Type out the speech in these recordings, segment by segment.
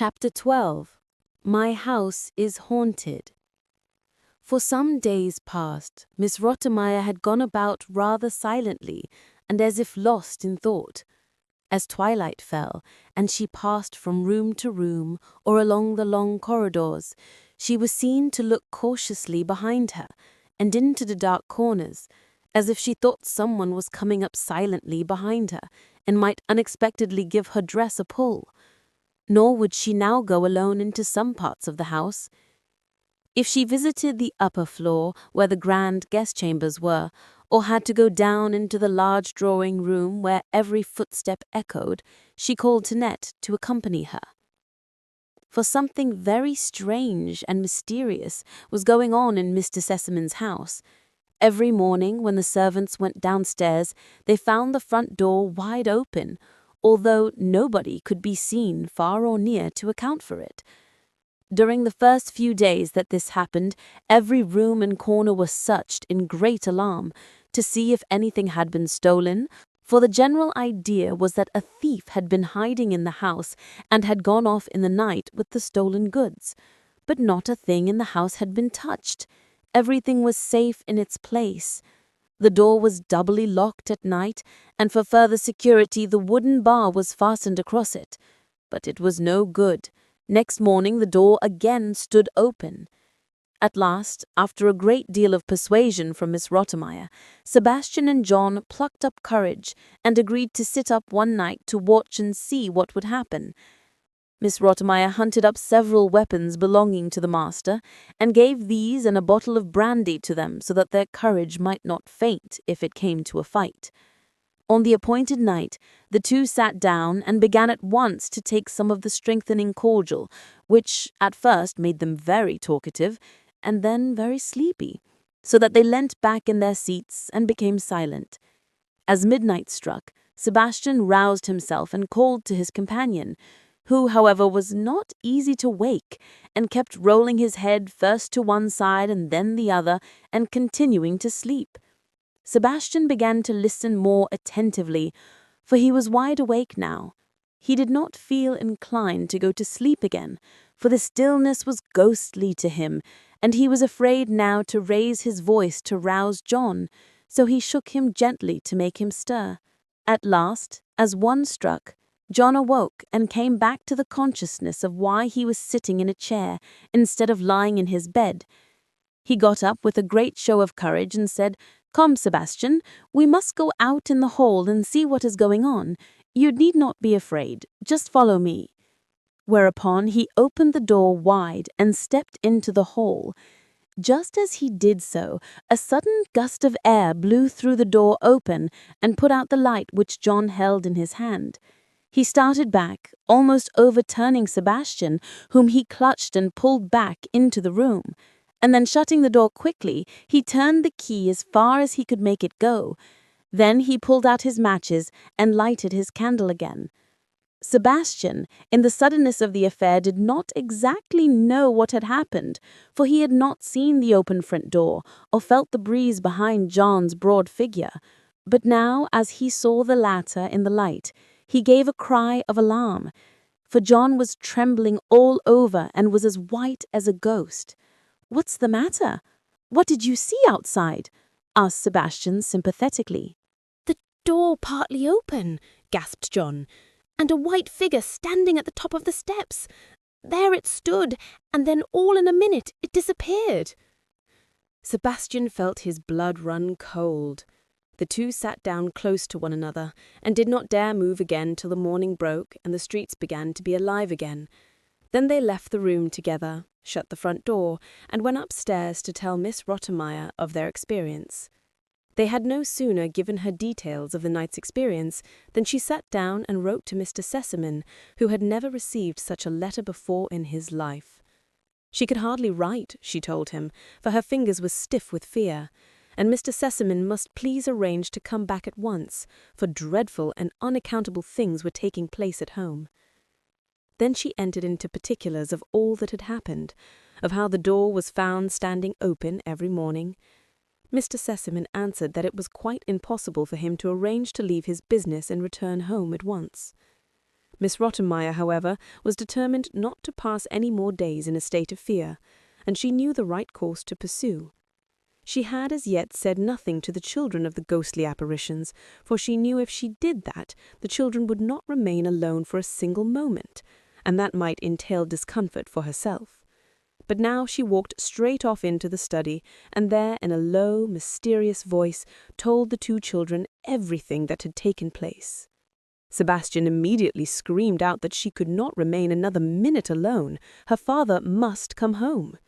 Chapter 12. My House is Haunted. For some days past, Miss Rottenmeier had gone about rather silently and as if lost in thought. As twilight fell, and she passed from room to room or along the long corridors, she was seen to look cautiously behind her and into the dark corners, as if she thought someone was coming up silently behind her and might unexpectedly give her dress a pull. Nor would she now go alone into some parts of the house. If she visited the upper floor, where the grand guest chambers were, or had to go down into the large drawing room where every footstep echoed, she called to Nett to accompany her. For something very strange and mysterious was going on in Mr. Sesemann's house. Every morning when the servants went downstairs, they found the front door wide open, although nobody could be seen far or near to account for it. During the first few days that this happened, every room and corner was searched in great alarm to see if anything had been stolen, for the general idea was that a thief had been hiding in the house and had gone off in the night with the stolen goods. But not a thing in the house had been touched. Everything was safe in its place. The door was doubly locked at night, and for further security the wooden bar was fastened across it. But it was no good. Next morning the door again stood open. At last, after a great deal of persuasion from Miss Rottenmeier, Sebastian and John plucked up courage and agreed to sit up one night to watch and see what would happen. Miss Rottenmeier hunted up several weapons belonging to the master, and gave these and a bottle of brandy to them so that their courage might not faint if it came to a fight. On the appointed night, the two sat down and began at once to take some of the strengthening cordial, which at first made them very talkative, and then very sleepy, so that they leant back in their seats and became silent. As midnight struck, Sebastian roused himself and called to his companion, who, however, was not easy to wake, and kept rolling his head first to one side and then the other, and continuing to sleep. Sebastian began to listen more attentively, for he was wide awake now. He did not feel inclined to go to sleep again, for the stillness was ghostly to him, and he was afraid now to raise his voice to rouse John, so he shook him gently to make him stir. At last, as one struck, John awoke and came back to the consciousness of why he was sitting in a chair instead of lying in his bed. He got up with a great show of courage and said, "Come, Sebastian, we must go out in the hall and see what is going on. You need not be afraid, just follow me." Whereupon he opened the door wide and stepped into the hall. Just as he did so, a sudden gust of air blew through the door open and put out the light which John held in his hand. He started back, almost overturning Sebastian, whom he clutched and pulled back into the room. And then shutting the door quickly, he turned the key as far as he could make it go. Then he pulled out his matches and lighted his candle again. Sebastian, in the suddenness of the affair, did not exactly know what had happened, for he had not seen the open front door or felt the breeze behind John's broad figure. But now, as he saw the latter in the light, he gave a cry of alarm, for John was trembling all over and was as white as a ghost. "What's the matter? What did you see outside?" asked Sebastian sympathetically. "The door partly open," gasped John, "and a white figure standing at the top of the steps. There it stood, and then all in a minute it disappeared." Sebastian felt his blood run cold. The two sat down close to one another, and did not dare move again till the morning broke and the streets began to be alive again. Then they left the room together, shut the front door, and went upstairs to tell Miss Rottenmeier of their experience. They had no sooner given her details of the night's experience than she sat down and wrote to Mr. Sesemann, who had never received such a letter before in his life. She could hardly write, she told him, for her fingers were stiff with fear, and Mr. Sesemann must please arrange to come back at once, for dreadful and unaccountable things were taking place at home. Then she entered into particulars of all that had happened, of how the door was found standing open every morning. Mr. Sesemann answered that it was quite impossible for him to arrange to leave his business and return home at once. Miss Rottenmeier, however, was determined not to pass any more days in a state of fear, and she knew the right course to pursue. She had as yet said nothing to the children of the ghostly apparitions, for she knew if she did that, the children would not remain alone for a single moment, and that might entail discomfort for herself. But now she walked straight off into the study, and there, in a low, mysterious voice, told the two children everything that had taken place. Sebastian immediately screamed out that she could not remain another minute alone. Her father must come home.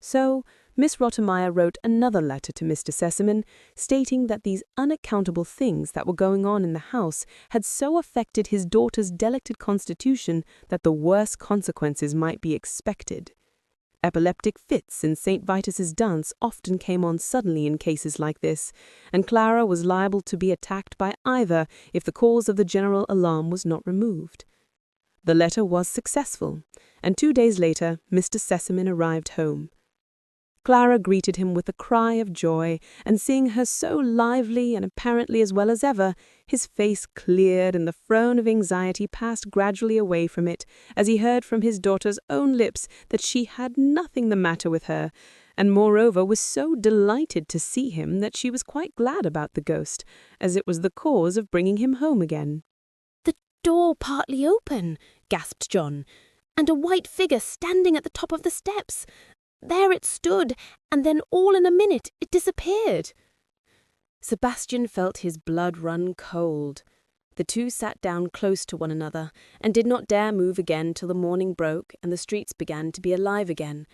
So Miss Rottenmeier wrote another letter to Mr. Sesemann, stating that these unaccountable things that were going on in the house had so affected his daughter's delicate constitution that the worst consequences might be expected. Epileptic fits in St. Vitus's dance often came on suddenly in cases like this, and Clara was liable to be attacked by either if the cause of the general alarm was not removed. The letter was successful, and 2 days later Mr. Sesemann arrived home. Clara greeted him with a cry of joy, and seeing her so lively and apparently as well as ever, his face cleared and the frown of anxiety passed gradually away from it as he heard from his daughter's own lips that she had nothing the matter with her, and moreover was so delighted to see him that she was quite glad about the ghost, as it was the cause of bringing him home again. "The door partly open," gasped John, "and a white figure standing at the top of the steps. There it stood, and then all in a minute it disappeared." Sebastian felt his blood run cold. The two sat down close to one another, and did not dare move again till the morning broke and the streets began to be alive again.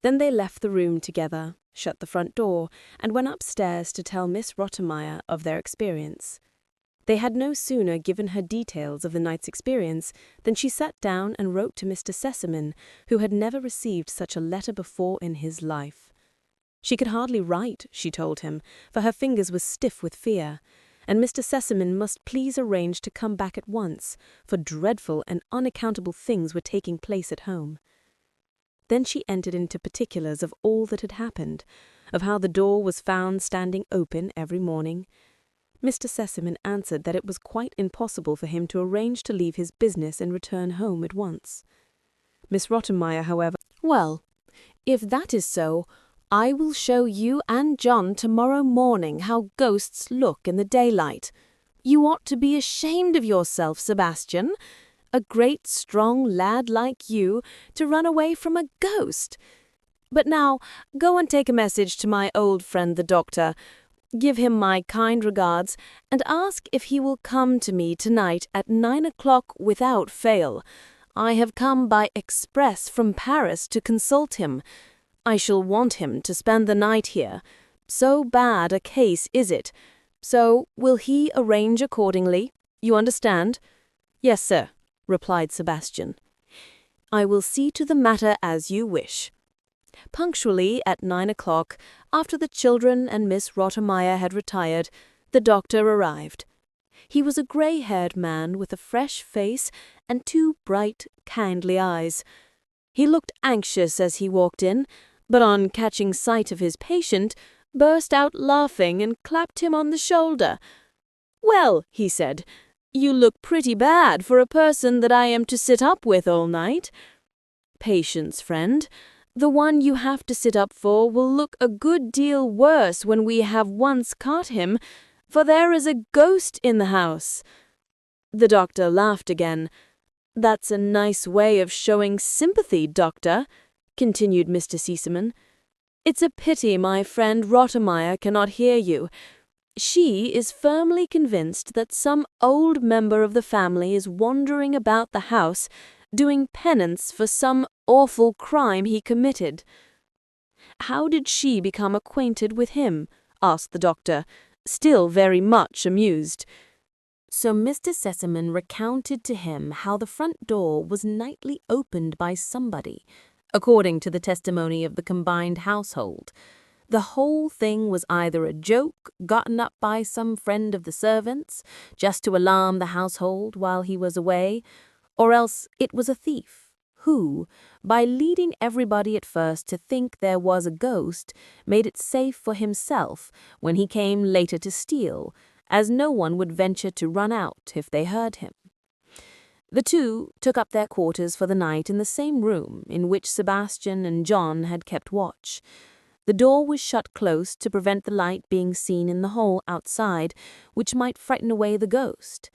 Then they left the room together, shut the front door, and went upstairs to tell Miss Rottenmeier of their experience. They had no sooner given her details of the night's experience than she sat down and wrote to Mr. Sesemann, who had never received such a letter before in his life. She could hardly write, she told him, for her fingers were stiff with fear, and Mr. Sesemann must please arrange to come back at once, for dreadful and unaccountable things were taking place at home. Then she entered into particulars of all that had happened, of how the door was found standing open every morning. Mr. Sesemann answered that it was quite impossible for him to arrange to leave his business and return home at once. Miss Rottenmeier, however, "Well, if that is so, I will show you and John tomorrow morning how ghosts look in the daylight. You ought to be ashamed of yourself, Sebastian. A great strong lad like you to run away from a ghost. But now go and take a message to my old friend the doctor. Give him my kind regards, and ask if he will come to me tonight at 9 o'clock without fail. I have come by express from Paris to consult him. I shall want him to spend the night here. So bad a case is it. So will he arrange accordingly? You understand?" "Yes, sir," replied Sebastian. "I will see to the matter as you wish." Punctually at 9 o'clock, after the children and Miss Rottenmeier had retired, the doctor arrived. He was a grey-haired man with a fresh face and 2 bright, kindly eyes. He looked anxious as he walked in, but on catching sight of his patient, burst out laughing and clapped him on the shoulder. "Well," he said, "you look pretty bad for a person that I am to sit up with all night. Patience, friend. The one you have to sit up for will look a good deal worse when we have once caught him, for there is a ghost in the house." The doctor laughed again. "That's a nice way of showing sympathy, doctor," continued Mr. Sesemann. "It's a pity my friend Rottenmeier cannot hear you. She is firmly convinced that some old member of the family is wandering about the house, doing penance for some awful crime he committed." "How did she become acquainted with him?" asked the doctor, still very much amused. So Mr. Sesemann recounted to him how the front door was nightly opened by somebody, according to the testimony of the combined household. The whole thing was either a joke gotten up by some friend of the servants, just to alarm the household while he was away, or else it was a thief, who, by leading everybody at first to think there was a ghost, made it safe for himself when he came later to steal, as no one would venture to run out if they heard him. The two took up their quarters for the night in the same room in which Sebastian and John had kept watch. The door was shut close to prevent the light being seen in the hall outside, which might frighten away the ghost.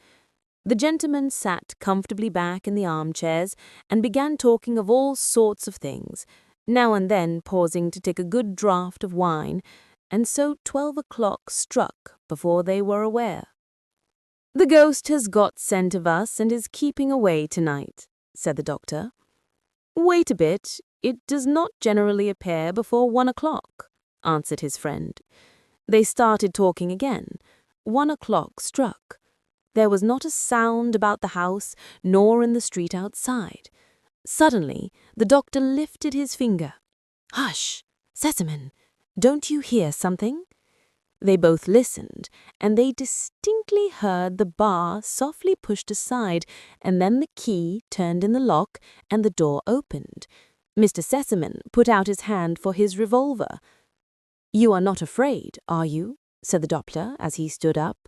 The gentlemen sat comfortably back in the armchairs and began talking of all sorts of things, now and then pausing to take a good draught of wine, and so 12 o'clock struck before they were aware. "The ghost has got scent of us and is keeping away tonight," said the doctor. "Wait a bit, it does not generally appear before 1 o'clock," answered his friend. They started talking again. 1 o'clock struck. There was not a sound about the house, nor in the street outside. Suddenly, the doctor lifted his finger. "Hush, Sesemann, don't you hear something?" They both listened, and they distinctly heard the bar softly pushed aside, and then the key turned in the lock, and the door opened. Mr. Sesemann put out his hand for his revolver. "You are not afraid, are you?" said the doctor as he stood up.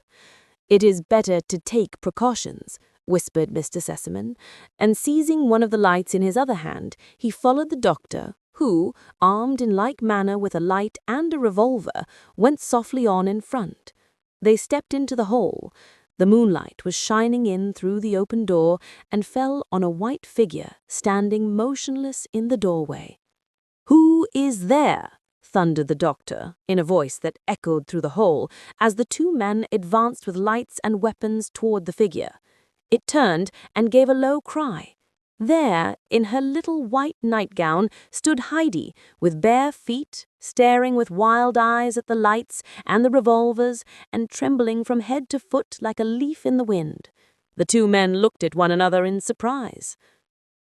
"It is better to take precautions," whispered Mr. Sesemann, and seizing one of the lights in his other hand, he followed the doctor, who, armed in like manner with a light and a revolver, went softly on in front. They stepped into the hall. The moonlight was shining in through the open door and fell on a white figure standing motionless in the doorway. "Who is there?" thundered the doctor, in a voice that echoed through the hall, as the two men advanced with lights and weapons toward the figure. It turned and gave a low cry. There, in her little white nightgown, stood Heidi, with bare feet, staring with wild eyes at the lights and the revolvers, and trembling from head to foot like a leaf in the wind. The two men looked at one another in surprise.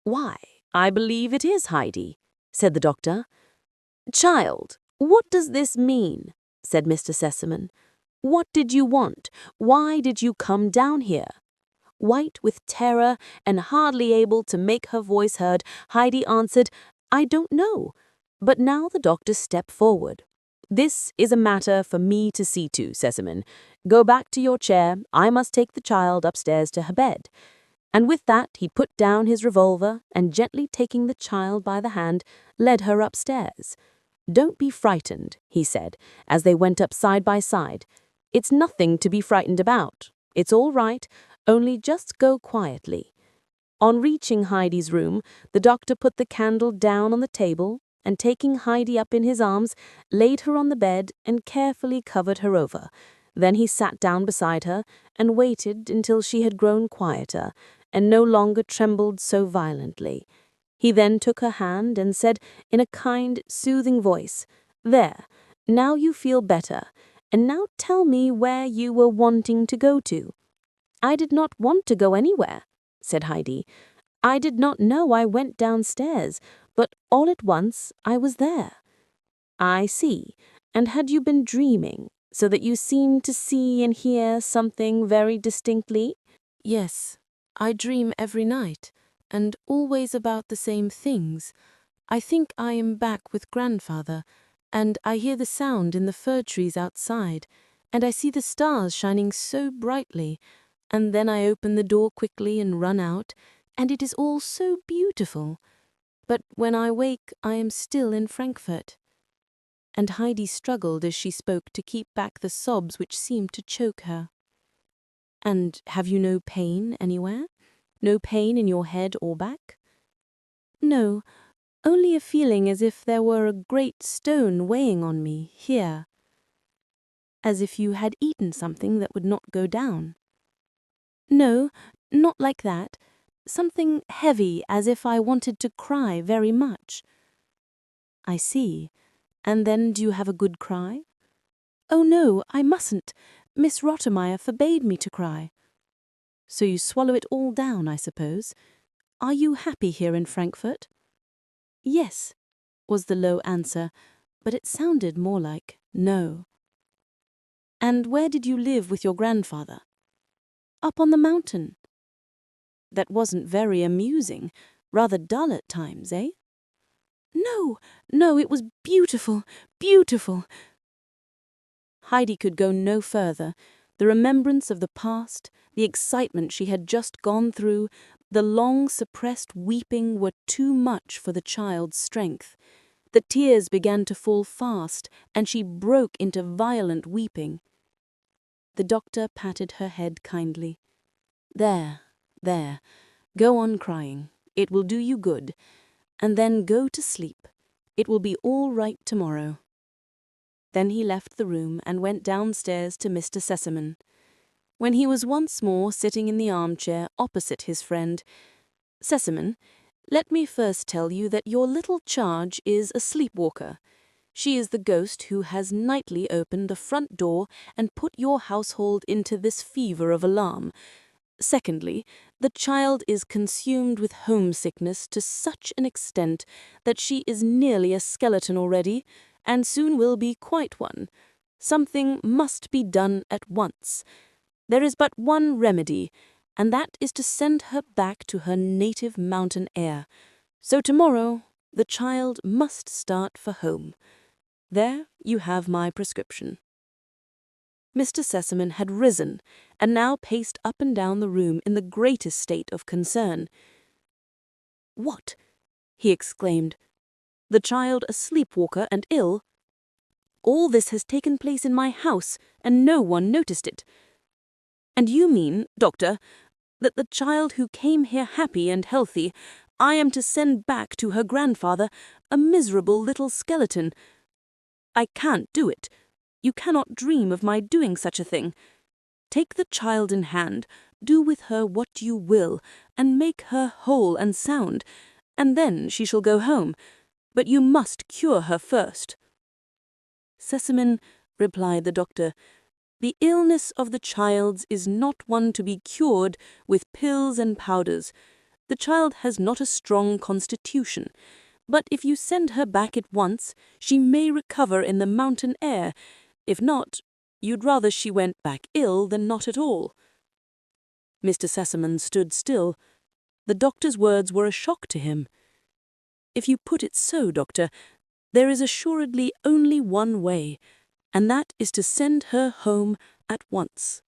"Why, I believe it is Heidi," said the doctor. "Child, what does this mean?" said Mr. Sesemann. "What did you want? Why did you come down here?" White with terror and hardly able to make her voice heard, Heidi answered, "I don't know." But now the doctor stepped forward. "This is a matter for me to see to, Sesemann. Go back to your chair. I must take the child upstairs to her bed." And with that he put down his revolver and, gently taking the child by the hand, led her upstairs. "Don't be frightened," he said, as they went up side by side. "It's nothing to be frightened about. It's all right, only just go quietly." On reaching Heidi's room, the doctor put the candle down on the table and, taking Heidi up in his arms, laid her on the bed and carefully covered her over. Then he sat down beside her and waited until she had grown quieter and no longer trembled so violently. He then took her hand and said in a kind, soothing voice, "There, now you feel better, and now tell me where you were wanting to go to." "I did not want to go anywhere," said Heidi. "I did not know I went downstairs, but all at once I was there." "I see. And had you been dreaming, so that you seemed to see and hear something very distinctly?" "Yes, I dream every night, and always about the same things. I think I am back with grandfather, and I hear the sound in the fir trees outside, and I see the stars shining so brightly, and then I open the door quickly and run out, and it is all so beautiful. But when I wake, I am still in Frankfurt." And Heidi struggled as she spoke to keep back the sobs which seemed to choke her. "And have you no pain anywhere? No pain in your head or back?" "No, only a feeling as if there were a great stone weighing on me, here." "As if you had eaten something that would not go down?" "No, not like that. Something heavy, as if I wanted to cry very much." "I see. And then do you have a good cry?" "Oh no, I mustn't. Miss Rottermeier forbade me to cry." "So you swallow it all down, I suppose. Are you happy here in Frankfurt?" "Yes," was the low answer, but it sounded more like no. "And where did you live with your grandfather?" "Up on the mountain." "That wasn't very amusing. Rather dull at times, eh?" No, it was beautiful, beautiful." Heidi could go no further. The remembrance of the past, the excitement she had just gone through, The long suppressed weeping were too much for the child's strength. The tears began to fall fast, and she broke into violent weeping. The doctor patted her head kindly. There, there, go on crying. It will do you good. And then go to sleep. It will be all right tomorrow. Then he left the room and went downstairs to Mr. Sesemann. When he was once more sitting in the armchair opposite his friend, "Sesemann, let me first tell you that your little charge is a sleepwalker. She is the ghost who has nightly opened the front door and put your household into this fever of alarm. Secondly, the child is consumed with homesickness to such an extent that she is nearly a skeleton already, and soon will be quite one. Something must be done at once. There is but one remedy, and that is to send her back to her native mountain air. So tomorrow the child must start for home. There you have my prescription." Mr. Sesemann had risen, and now paced up and down the room in the greatest state of concern. "What?" he exclaimed. "The child a sleepwalker and ill? All this has taken place in my house, and no one noticed it. And you mean, doctor, that the child who came here happy and healthy, I am to send back to her grandfather a miserable little skeleton? I can't do it. You cannot dream of my doing such a thing. Take the child in hand, do with her what you will, and make her whole and sound, and then she shall go home. But you must cure her first." "Sesemann," replied the doctor, "the illness of the child's is not one to be cured with pills and powders. The child has not a strong constitution. But if you send her back at once, she may recover in the mountain air. If not, you'd rather she went back ill than not at all." Mr. Sesemann stood still. The doctor's words were a shock to him. "If you put it so, doctor, there is assuredly only one way, and that is to send her home at once."